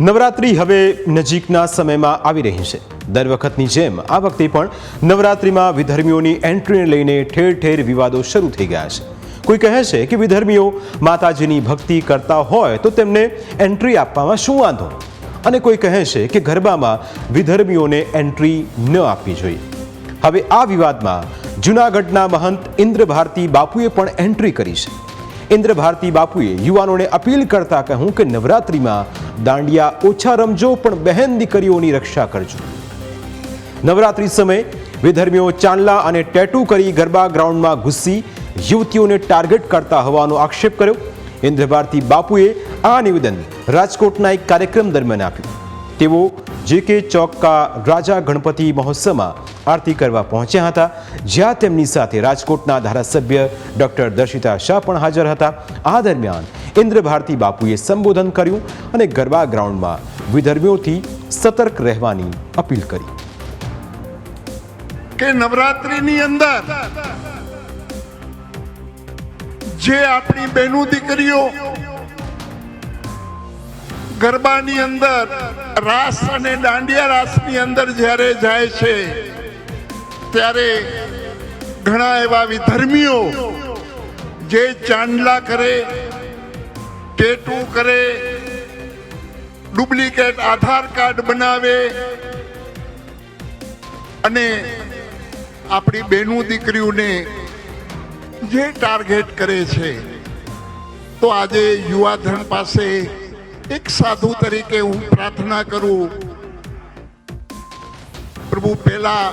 નવરાત્રી હવે નજીકના સમયમાં આવી રહી છે। દર વખતની જેમ આ વખતે પણ નવરાત્રીમાં વિધર્મીઓની એન્ટ્રીને લઈને ઠેર ઠેર વિવાદો શરૂ થઈ ગયા છે। કોઈ કહે છે કે વિધર્મીઓ માતાજીની ભક્તિ કરતા હોય તો તેમને એન્ટ્રી આપવામાં શું વાંધો, અને કોઈ કહે છે કે ગરબામાં વિધર્મીઓને એન્ટ્રી ન આપવી જોઈએ। હવે આ વિવાદમાં જૂનાગઢના મહંત ઇન્દ્ર ભારતી બાપુએ પણ એન્ટ્રી કરી છે। ઇન્દ્ર ભારતી બાપુએ યુવાનોને અપીલ કરતા કહ્યું કે નવરાત્રીમાં દાંડિયા ઓછા રમજો, પણ બહેન દીકરીઓની રક્ષા કરજો। નવરાત્રી સમયે વિધર્મીઓ ચાંદલા અને ટેટુ કરી ગરબા ગ્રાઉન્ડમાં ઘૂસી યુવતીઓને ટાર્ગેટ કરતા હોવાનો આક્ષેપ કર્યો। ઇન્દ્ર ભારતી બાપુએ આ નિવેદન રાજકોટના એક કાર્યક્રમ દરમિયાન આપ્યું। તેઓ JK ચોકના રાજા ગણપતિ મહોત્સવમાં આરતી કરવા પહોંચ્યા હતા, જ્યાં તેમની સાથે રાજકોટના ધારાસભ્ય ડોક્ટર દર્શિતા શાહ પણ હાજર હતા। આ દરમિયાન ઇન્દ્ર ભારતી બાપુએ સંબોધન કર્યું અને ગરબા ગ્રાઉન્ડમાં વિધર્મીઓથી સતર્ક રહેવાની અપીલ કરી કે નવરાત્રીની અંદર જે આપણી બહેનો દીકરીઓ ગરબાની અંદર રાસ અને દાંડિયા રાસની અંદર જ્યારે જાય છે, ત્યારે ઘણા એવા વિધર્મીઓ જે ચાંદલા કરે, ટેટુ કરે, ડુપ્લિકેટ આધાર કાર્ડ બનાવે અને આપણી બહેનો દીકરીઓને જે ટાર્ગેટ કરે છે, તો આજે યુવાધન પાસે એક સાધુ તરીકે હું પ્રાર્થના કરું, પ્રભુ પહેલા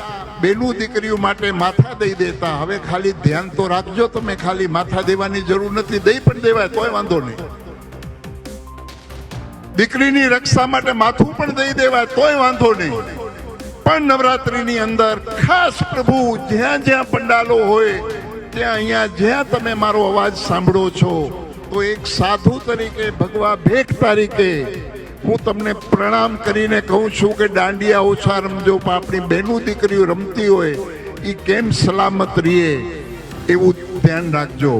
બહેનો દીકરીઓ માટે માથા દઈ દેતા, હવે ખાલી ધ્યાન તો રાખજો, તમે ખાલી માથા દેવાની જરૂર નથી, દઈ પણ દેવાય તોય વાંધો નહીં। દીકરીની રક્ષા માટે માથું પણ દઈ દેવાય તોય વાંધો નહીં, પણ નવરાત્રીની અંદર ખાસ પ્રભુ જ્યાં જ્યાં પંડાલો હોય ત્યાં અહીંયા જ્યાં તમે મારો અવાજ સાંભળો છો, તો એક સાધુ તરીકે ભગવા ભેખ તરીકે હું તમને પ્રણામ કરીને કહું છું કે દાંડિયા ઓછા રમજો, પણ આપણી બહેનો દીકરીઓ રમતી હોય એ કેમ સલામત રહીએ એવું ધ્યાન રાખજો।